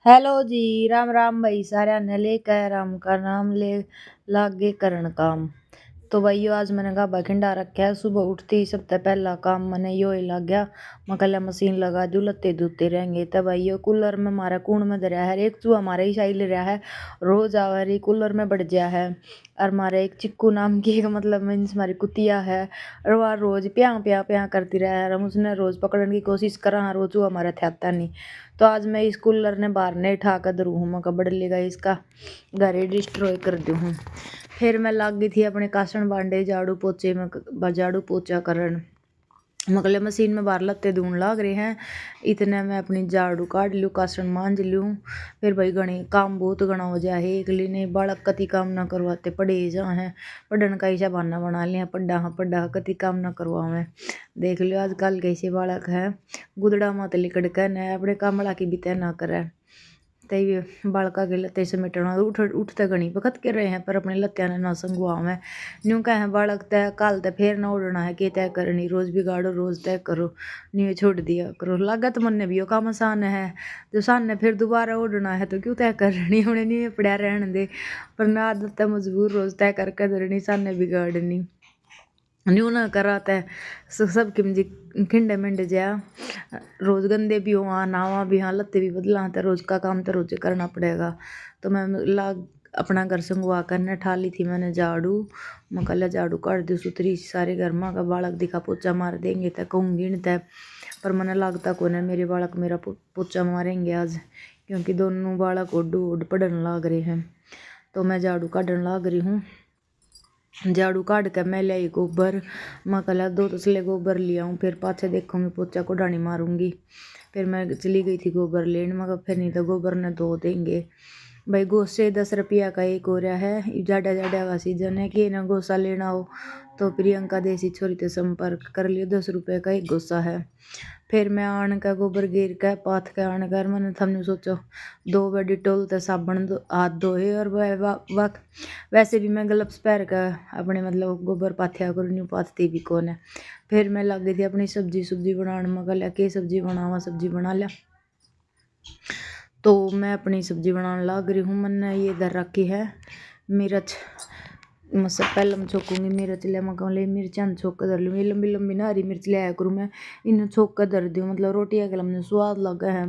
Hello जी, राम राम भाई सारा ने लेकर राम का नाम ले लागे करण काम। तो भाइयों आज मैंने कहा बखिंडा रखा है। सुबह उठती ही सबसे पहला काम मैंने यो ही लग गया। मैं कल मशीन लगा दूँ लत्ते धोते रहेंगे। तब भाइयों कूलर में हमारा कूण में धरा है एक चूहा हमारे ही साइड ले रहा है। रोज आवा रही कूलर में बढ़ गया है। और हमारे एक चिक्कू नाम की एक मतलब मीन्स हमारी कुतिया है। और वह रोज प्या प्या प्या करती रहा है। हम उसने रोज पकड़ने की कोशिश करा रोज चूहा हमारा था नहीं। तो आज मैं इस कूलर ने बाहर नहीं उठा कर धरू हूँ। मैं कबड़ लेगा इसका घर ही डिस्ट्रॉय कर दूँ हूँ। फिर मैं लग गई थी अपने कासन बांडे झाड़ू पोचे में झाड़ू पोचा करन। मगले मशीन में बाहर लत्ते धून लाग रहे हैं। इतने मैं अपनी झाड़ू काट लूँ कासन मांझ लूँ। फिर भाई घनी काम बहुत घना हो जाए एक ली नहीं बालक कति काम ना करवाते पढ़े जा हैं। पढ़न का ऐसा बहाना बना लिया पढ़ा कति काम ना करवावे। देख लो आजकल कैसे बालक है गुदड़ा मत लिकड़ कर न अपने कामड़ा की बिते ना करे। तई बालका के लत्ते समेटना उठते घनी बखत के रहे हैं पर अपने लत्या ने ना संगवा में न्यू कहे बालक तय काल तय फेर ना उड़ना है के तय करनी रोज बिगाड़ो रोज तय करो न्यू छोड़ दिया करो। लागत मन ने भी वो काम आसान है जो सान ने फिर दोबारा उड़ना है तो क्यों तय करनी उन्हें न्यू पड़ा रहने दे। पर ना आदत मजबूर रोज तय करके धरनी सान ने बिगाड़नी न्यू ना कराता है। सब किमजी खिंडे मिंडे जा रोज गंदे भी हुआ नावा भी हाँ लत्ते भी बदला तो रोज का काम तो रोज करना पड़ेगा। तो मैं लाग अपना घर संगवा करने ठाली थी मैंने झाड़ू। मैं कल झाड़ू काट दी सुथरी सारे घर माँ का बालक दिखा पोचा मार देंगे तय कहूँगी न तय। पर मैंने लागता को न मेरे बालक मेरा पोचा मारेंगे आज क्योंकि दोनों बालक उड पढ़न लाग रहे हैं। तो मैं झाड़ू काटन लाग रही हूँ। झाड़ू काट कर मैं लाई गोबर मैं कल 2 तसले गोबर लिया हूँ। फिर पाछे देखूँगी पोचा को डानी मारूंगी। फिर मैं चली गई थी गोबर लेने मगर फिर नहीं तो गोबर ने धो देंगे। भाई गोसे 10 रुपया का एक हो रहा है जाडा जाडा का सीजन है कि ना गोसा लेना हो तो प्रियंका देसी छोरी से संपर्क कर लियो 10 रुपये का एक गोसा है। फिर मैं आन का गोबर गिर के पाथ के आन कर मैंने थमने सोचो 2 बार डिटोल तो साबुन हाथ धोए और वैसे भी मैं ग्लव्स पहन कर अपने मतलब गोबर पाथ्या करूँ न्यू पाथती भी कौन है। फिर मैं लग गई थी अपनी सब्जी बनाने मगर लिया के सब्जी बनावा सब्जी बना लिया। तो मैं अपनी सब्जी बनाने लग रही हूँ। मैंने ये इधर रखी है मिर्च मतलब पहले मैं छोकूंगी मिर्च ले मैं कहूँ मिर्चा छोक कर धर लूँ ये लंबी लंबी ना हरी मिर्च ले आया करूँ मैं इन्हें छोक कर धर दूँ मतलब रोटियाँ के लम्बे स्वाद लगा है।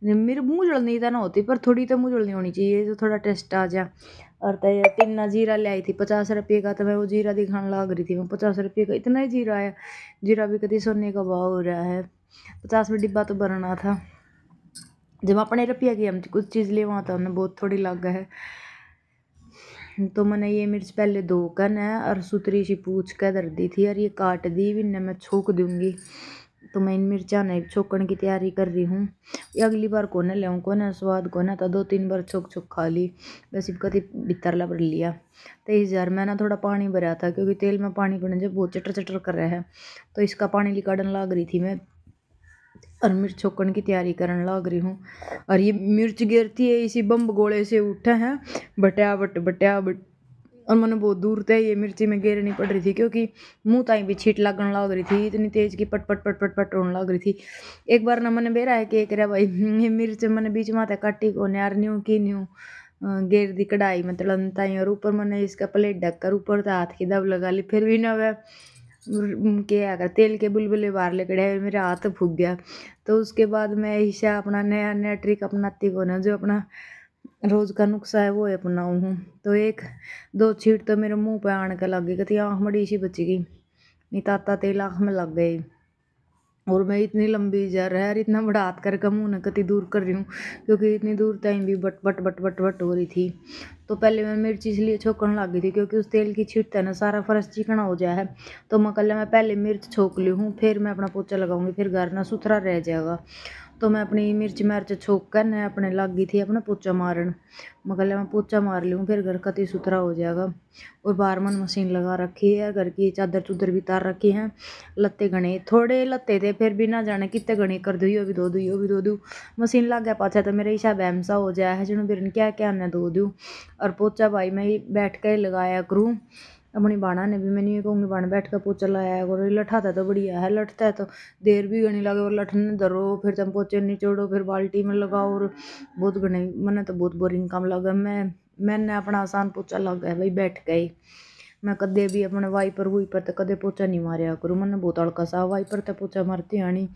मेरे मुँह जलनी तो ना होती पर थोड़ी तो मुँह जलनी होनी चाहिए जो थोड़ा टेस्ट आ जाए। और तो ये टिन्ना जीरा ले आई थी 50 रुपये का तो मैं वो जीरा दिखाने लग रही थी मैं 50 रुपये का इतना ही जीरा है। जीरा भी कभी सोने का भाव हो रहा है 50 में डिब्बा तो भरना था। जब अपने रुपया की हम कुछ चीज़ ले वहाँ तो हमने बहुत थोड़ी लग है। तो मैंने ये मिर्च पहले धोकर न और सुथरी सी पूछ कर धर दी थी और ये काट दी भी मैं छोक दूंगी। तो मैं इन मिर्चा नहीं छोकने की तैयारी कर रही हूँ। अगली बार कोने ले कोने स्वाद कोने तो 2-3 बार छोक छोक खा ली वैसे कभी भीतर भर लिया। तो इस जार में ना थोड़ा पानी भरा था क्योंकि तेल में पानी पड़ने से बहुत चटर चटर कर रहा है। तो इसका पानी निकालने लग रही थी मैं और मिर्च छोकने की तैयारी करने लग रही हूँ। और ये मिर्च गिरती है इसी बम्ब गोले से उठे हैं बटिया बट और मैंने बहुत दूर तय ये मिर्ची में गिरनी पड़ रही थी क्योंकि मुँह ताई भी छीट लगने लग रही थी इतनी तेज की पट पट पट पट पट होने लग रही थी। एक बार ना मैंने बेरा है कि करे भाई ये मिर्च मैंने बीच माथे काटी को यार न्यू की न्यू गेर दी कढ़ाई में तड़न ताई और ऊपर मैंने इसका प्लेट ढककर ऊपर तो हाथ की दब लगा ली फिर भी ना वह क्या कर तेल के बुलबुले बाहर लेकर आए मेरा हाथ फूक गया। तो उसके बाद मैं ईशा अपना नया नया ट्रिक अपनाती को ना जो अपना रोज़ का नुस्खा है वो अपनाऊँ हूँ। तो 1-2 छींट तो मेरे मुंह पे आने के लग गई कहती आँख बड़ी सी बची गई नहीं ताता तेल आँख में लग गई। और मैं इतनी लंबी जा रहा है इतना बड़ा हाथ करके मुँह न कति दूर कर रही हूँ क्योंकि इतनी दूर टाइम भी but but but but but हो रही थी। तो पहले मैं मिर्च इसलिए छोकने लग गई थी क्योंकि उस तेल की छींट है ना सारा फर्श चिकना हो जाए है। तो मैं कल मैं पहले मिर्च छोक ली हूँ फिर मैं अपना पोचा लगाऊंगी फिर घर ना सुथरा रह जाएगा। तो मैं अपनी मिर्च छोक कर न अपने लग गई थी अपना पोचा मारन। मगर मैं पोचा मार लूँ फिर घर कति सुथरा हो जाएगा। और बाहर मन मशीन लगा रखी है घर की चादर चुदर भी तार रखी हैं। लत्ते घने थोड़े लत्ते थे फिर भी ना जाने कितने घने कर दू यो भी धो दूँ मशीन लग गया पाछा तो मेरा हिसाब ऐमसा हो जाए है जिन्होंने फिर क्या क्या मैं धो दूँ। और पोचा भाई मैं बैठ कर लगाया करूँ अपनी बाणा ने भी मैं नहीं कहूँगी बाण बैठ कर पोचा लाया करो, लठाता तो बढ़िया है, लठता है तो देर भी घनी लगे और लठने धरो फिर तुम पोचे निचोड़ो फिर बाल्टी में लगाओ और बहुत घने मैंने तो बहुत बोरिंग काम लगा। मैंने अपना आसान पोचा लग गया भाई बैठ गई। मैं कदे भी अपने वाइपर वूपर तो कदे पोचा नहीं मारिया करूँ, मैंने बहुत हल्का सा वाइपर तो पोचा मारती है नहीं,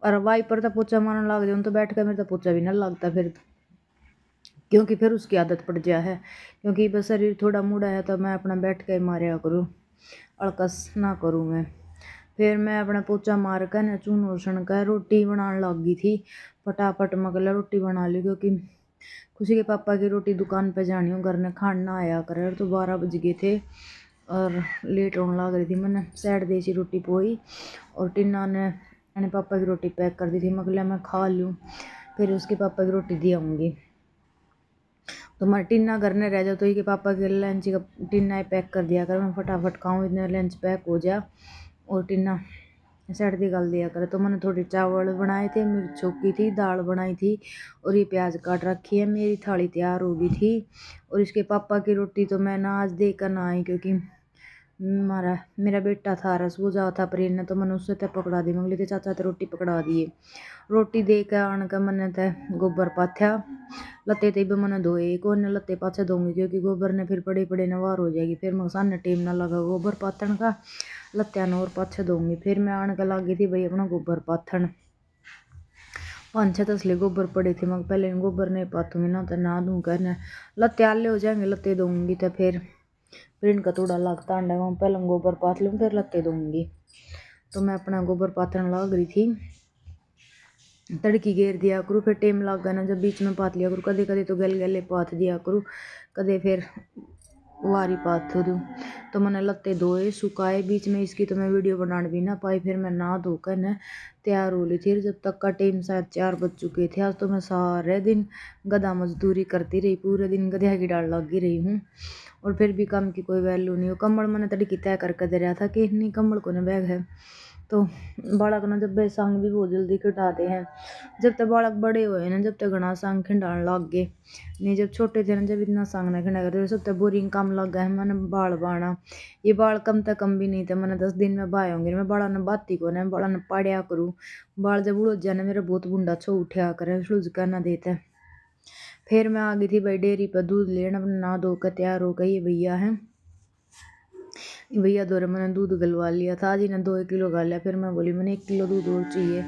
और वाइपर तो पोचा मारने लग जाऊँ तो बैठ कर मेरे तो पोचा भी ना लगता फिर, क्योंकि फिर उसकी आदत पड़ जाए है, क्योंकि बस शरीर थोड़ा मुड़ा है तो मैं अपना बैठ के मारा करूँ, अड़कस ना करूँ मैं। फिर मैं अपना पोचा मार कर न चून उसन कर रोटी बनाने लग गई थी, फटाफट मगला रोटी बना ली, क्योंकि खुशी के पापा की रोटी दुकान पे जानी हो, घर ने खाना आया करे तो 12 बज गए थे और लेट होने लग रही थी। मैंने साइड देसी रोटी पोई और टिन्ना ने अपने पापा की रोटी पैक कर दी थी, मगला मैं खा लूँ फिर उसके पापा की रोटी दी आऊँगी। तो मैं टिन्ना घर ने रह जाओ तो ये पापा के लंच का टिन्ना ही पैक कर दिया कर, मैं फटाफट खाऊँ इतने लंच पैक हो जा, और टिन्ना साइड दी गल दिया करे। तो मैंने थोड़ी चावल बनाए थे, मिर्च छोकी थी, दाल बनाई थी और ये प्याज काट रखी है, मेरी थाली तैयार हो गई थी। और इसके पापा की रोटी तो मैं ना आज देकर ना आई, क्योंकि मेरा बेटा था रस वो जाओ था प्रेर ने, तो मैंने उससे तय पकड़ा दी, मंगली थे चाचा तो रोटी पकड़ा दिए। रोटी दे के आन के मैंने तय गोबर पाथ्या, लत्ते ते मैंने धोए को ने लत्ते पाछे दूंगी, क्योंकि गोबर ने फिर पड़े पड़े नवार हो जाएगी, फिर मैं सामने टेम ना लगा गोबर पाथन का, लत्या ने और पाछे दूंगी। फिर मैं आन के लग गई थी भाई अपना गोबर पाथन, 5-6 तसले गोबर पड़े थे, मैं पहले गोबर नहीं पाथूंगी ना तो ना दूँ कहने लत्ते आले हो जाएंगे, लत्ते दूंगी तो फिर इनका थोड़ा लगता अंडा, मैं पहले गोबर पाथ लूँ फिर लत्ते दूंगी। तो मैं अपना गोबर पाथन लग रही थी, तड़की घेर दिया करूँ, फिर टेम लग गया ना जब बीच में पाथ लिया करूँ, कदे कदे तो गल गले पाथ दिया करूँ, कदे फिर वारी पाथ दूँ। तो मैंने लत्ते धोए सुखाए, बीच में इसकी तो मैं वीडियो बनाने भी ना पाई, फिर मैं नहा धोकर न तैयार हो ली थी, जब तक का टाइम शायद 4 बज चुके थे। आज तो मैं सारे दिन गधा मजदूरी करती रही, पूरे दिन गधा की डाल लगी रही हूँ, और फिर भी काम की कोई वैल्यू नहीं हो। कम्बल मैंने तड़की तय करके दे रहा था कि नहीं कम्बल को न बैग है, तो बालक ना जब संग भी बहुत जल्दी खिंडाते हैं, जब तक बालक बड़े हुए ना जब तक घना संग खिंडाने लग गए, नहीं जब छोटे थे ना जब इतना संग ना खिंडा करते सब तक बोरिंग काम लग गया है। मैंने बाल बाना ये बाल कम तक कम भी नहीं थे, मैंने 10 दिन में बाय होंगे, मैं बाड़ा ने बाती को ना बाड़ा ने पाड़िया करूँ, बाल जब उड़ जाने मेरा बहुत बुंडा छो उठा करे सुलझ कर ना देते। फिर मैं आ गई थी भाई डेयरी पर दूध लेना, अपना नहा धो कर तैयार हो गई, ये भैया है भैया दो मैंने दूध गलवा लिया था, आज ही ने 2 किलो गाला, फिर मैं बोली मैंने 1 किलो दूध और चाहिए,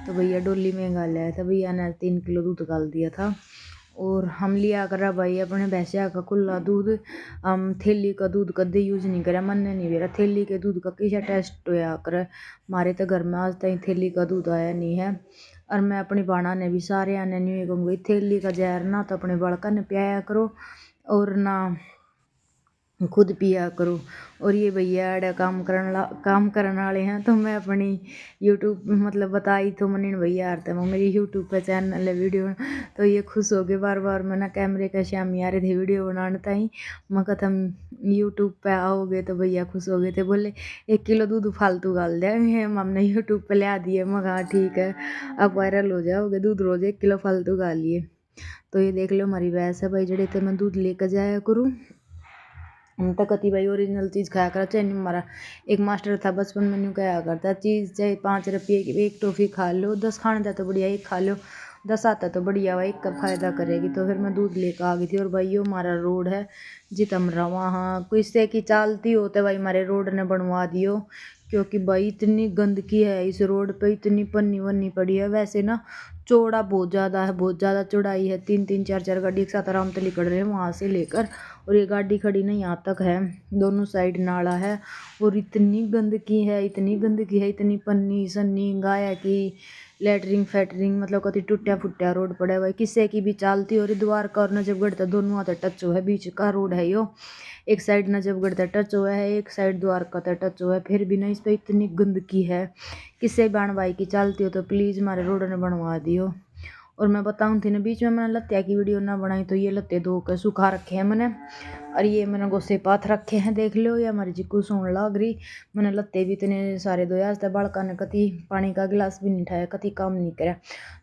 तो भैया डोली में गाला था, भैया ने 3 किलो दूध गाल दिया था। और हम लिया करा भाई अपने भैंसिया का खुला दूध, हम थैली का दूध कदे यूज नहीं करा, मन नहीं मेरा थैली के दूध का कैसा टेस्ट होया करे, हमारे तो घर में आज तक थैली का दूध आया नहीं है। और मैं अपनी बाणा ने भी सारे आने नहीं कहूँगी थैली का जहर ना तो अपने बड़का ने पियाया करो और ना खुद पिया करो। और ये भैया अड़ा काम करने वाले हैं, तो मैं अपनी यूट्यूब मतलब बताई तो मैंने भैया आते मैं मेरी यूट्यूब पे चैनल है वीडियो, तो ये खुश हो गए बार बार मैं ना कैमरे का श्यामी आ रहे थे वीडियो बनाने ताई, मैं कहा तुम यूट्यूब पे आओगे, तो भैया खुश हो गए थे, बोले 1 किलो दूध फालतू गाल दिया हमने यूट्यूब पे ला दिए, मैं कहा ठीक है अब वायरल हो जाओगे, दूध रोज 1 किलो फालतू गाल लिए। तो ये देख लो हमारी भैंस है भाई, जड़े तो मैं दूध लेकर जाया करूँ कति भाई ओरिजिनल चीज़ खाया करा, चाहे हमारा एक मास्टर था बचपन में न्यू कहा करता चीज़ चाहे 5 रुपये की एक टॉफ़ी खा लो, 10 खाने था तो बढ़िया, एक खा लो 10 आता तो बढ़िया भाई, एक का फ़ायदा करेगी। तो फिर मैं दूध लेकर आ गई थी, और भाई यो हमारा रोड है जितमरा, वहाँ किससे की चालती हो तो भाई हमारे रोड ने बनवा दियो, क्योंकि भाई इतनी गंदगी है इस रोड पे, इतनी पन्नी वन्नी पड़ी है। वैसे ना चौड़ा बहुत ज़्यादा है, बहुत ज़्यादा चौड़ाई है, 3-3 4-4 गाड़ी एक साथ आराम से निकल रहे हैं वहाँ से लेकर, और ये गाड़ी खड़ी ना यहाँ तक है, दोनों साइड नाला है, और इतनी गंदगी है इतनी गंदगी है, इतनी पन्नी सन्नी गाय की लेटरिंग फैटरिंग, मतलब कभी टूटा फुटा रोड पड़ा है भाई, किसी की भी चालती हो रही द्वार का और नजफगढ़ तो दोनों हाथ टच हो है, बीच का रोड है यो, एक साइड नजफगढ़ तक टच हुआ है, एक साइड द्वारका तक टच हुआ है, फिर भी ना इस पर इतनी गंदगी है, किसी बाण भाई की चालती हो तो प्लीज़ हमारे रोड ने बनवा दियो। और मैं बताऊँ थी ना बीच में मैंने लत्तिया की वीडियो ना बनाई, तो ये लत्ते धो के सुखा रखे हैं मैंने, और ये मैंने गोसे पाथ रखे हैं देख लो। ये हमारी चिक्कू सोन लाग रही। मैंने लत्ते भी इतने सारे धोया, आज तक बालका ने कति पानी का गिलास भी नहीं उठाया, कति काम नहीं करा।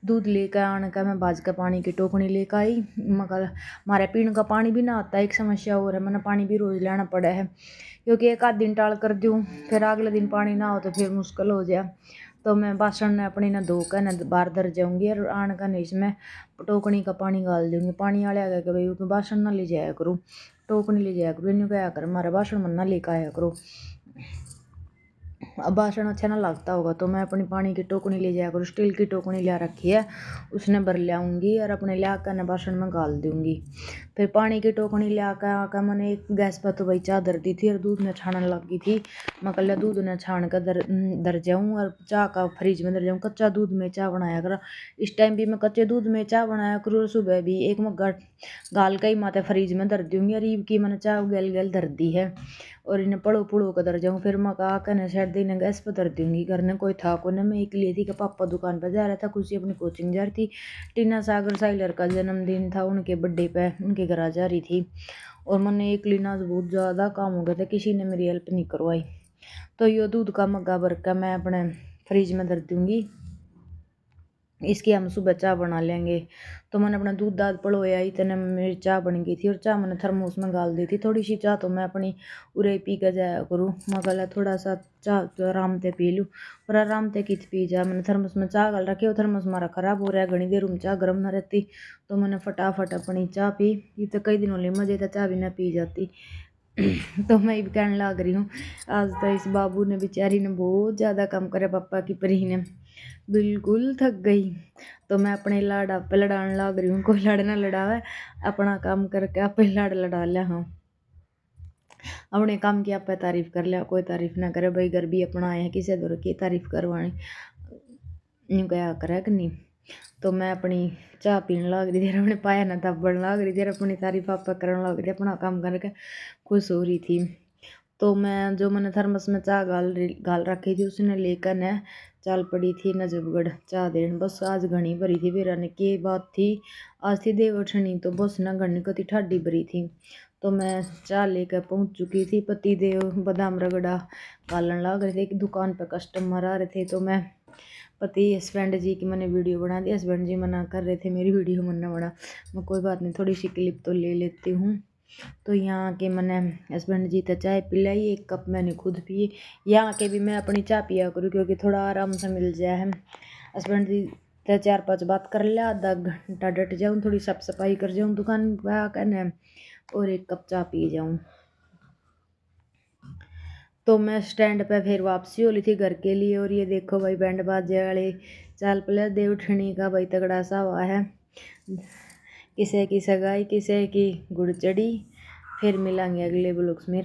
दूध लेकर आने का मैं बाज का पानी की टोकनी लेकर आई, मगर हमारे पीने का पानी भी ना आता। एक समस्या और है, मैंने पानी भी रोज लेना पड़ा है, क्योंकि एक आध दिन टाल कर दूँ फिर अगले दिन पानी ना हो तो फिर मुश्किल हो जाए। तो मैं बासन ने अपनी ना धो कर न बाहर धर जाऊँगी, और आन का नहीं इसमें टोकनी का पानी गाल दूँगी। पानी वाले आ गया कि भाई उसमें बासन ना ले जाया करूँ, टोकनी ले जाया करूँ, इन क्या कर हमारा बासन मन ना लेकर आया करो। अब बासन अच्छा ना लगता होगा तो मैं अपनी पानी की टोकनी ले जाया करूँ। स्टील की टोकनी ले रखी है, उसने भर ले आऊँगी और अपने ले आकर न बासन में गाल दूँगी। फिर पानी की टोकनी ले आकर मैंने एक गैस पर तो भाई चाय धर दी थी और दूध में छानने लग गई थी। मैं कल दूध ने छान कर धर जाऊँ और चाय का फ्रिज में धर जाऊँ। कच्चा दूध में चाय बनाया कर, इस टाइम भी मैं कच्चे दूध में चाय बनाया करूँ। सुबह भी एक मग्गा गाल का ही माते फ्रिज में धर दूँगी, और ईब की मैंने चाय गल गल धर दी है, और इन्हें पड़ो पुड़ो कर धर जाऊँ। फिर मैं कहा कहने शायद दिन गैस पर धर दूँगी। घर में कोई था को ना, मैं अकेली थी कि पापा दुकान पर जा रहा था, खुशी अपनी कोचिंग जा रही थी। टीना सागर साइलर का जन्मदिन था, उनके बर्थडे पे उनके घर आ जा रही थी, और मैंने अकेली ना बहुत ज़्यादा काम हो गया था, किसी ने मेरी हेल्प नहीं करवाई। तो ये दूध का मग्गा भर कर मैं अपने फ्रिज में धर दूँगी, इसकी हम सुबह चाय बना लेंगे। तो मैंने अपना दूध दाद पड़ोया, इतने में मेरी चाय बन गई थी, और चाय मैंने थर्मोस में गाल दी थी। थोड़ी सी चाय तो मैं अपनी उरे पी कर जाया करूँ, मगर थोड़ा सा चाय तो आराम से पी लूँ, और आराम से कित पी जा। मैंने थर्मोस में चाय गाल रखी, और थर्मोस हमारा ख़राब हो रहा है, घनी देर में चाय गर्म ना रहती, तो मैंने फटाफट अपनी चाय पी। ये तो कई दिनों ले मजे था चाय भी ना पी जाती। तो मैं भी कहने लग रही हूँ, आज तो इस बाबू ने बेचारी ने बहुत ज़्यादा काम करे, पापा की परी ने बिल्कुल थक गई। तो मैं अपने लाड़ पे लड़ाने लग रही हूँ। कोई लड़ ना लड़ावे, अपना काम करके आप लाड़ लड़ा लिया। हाँ, अपने काम की आप तारीफ कर लिया, कोई तारीफ ना करे भाई, घर भी अपना आए हैं, किसी दूर की तारीफ करवानी यूँ क्या करे कि नहीं। तो मैं अपनी चाय पीने लग रही थी, अपने पाया ना दबन लग रही थी, अपनी तारीफ आप करने लग रही थी, अपना काम करके खुश हो रही थी। तो मैं मैंने थर्मस में चाय गाल रखी थी, उसने लेकर न चल पड़ी थी नजफगढ़ चाय देन। बस आज घनी भरी थी, वीराने की बात थी, आज थी देवठनी, तो बस न घनी कति ठाडी भरी थी। तो मैं चाय लेकर पहुंच चुकी थी। पति देव बादाम रगड़ा गालन लग रहे थे, एक दुकान पर कस्टमर आ रहे थे, तो मैं पति हस्बैंड जी की मैंने वीडियो बना दी। हस्बैंड जी मना कर रहे थे मेरी वीडियो मना बना, मैं कोई बात नहीं थोड़ी सी क्लिप तो ले लेती हूँ। तो यहाँ के मैंने हस्बैंड जी तो चाय पिलाई, एक कप मैंने खुद पी। यहाँ के भी मैं अपनी चाय पिया करूँ, क्योंकि थोड़ा आराम से मिल जाए है। हस्बैंड जी तो 4-5 बात कर लिया, आधा घंटा डट जाऊँ, थोड़ी साफ सफाई कर जाऊँ दुकान पर आकर, और एक कप चाय पी जाऊँ। तो मैं स्टैंड पे फिर वापसी हो ली थी घर के लिए, और ये देखो भाई बैंड बाजे वाले चाल प्ले देवठनी का भाई तगड़ा सा हुआ है। किसी की सगाई, किसी की गुड़ चढ़ी। फिर मिलेंगे अगले ब्लॉग्स में।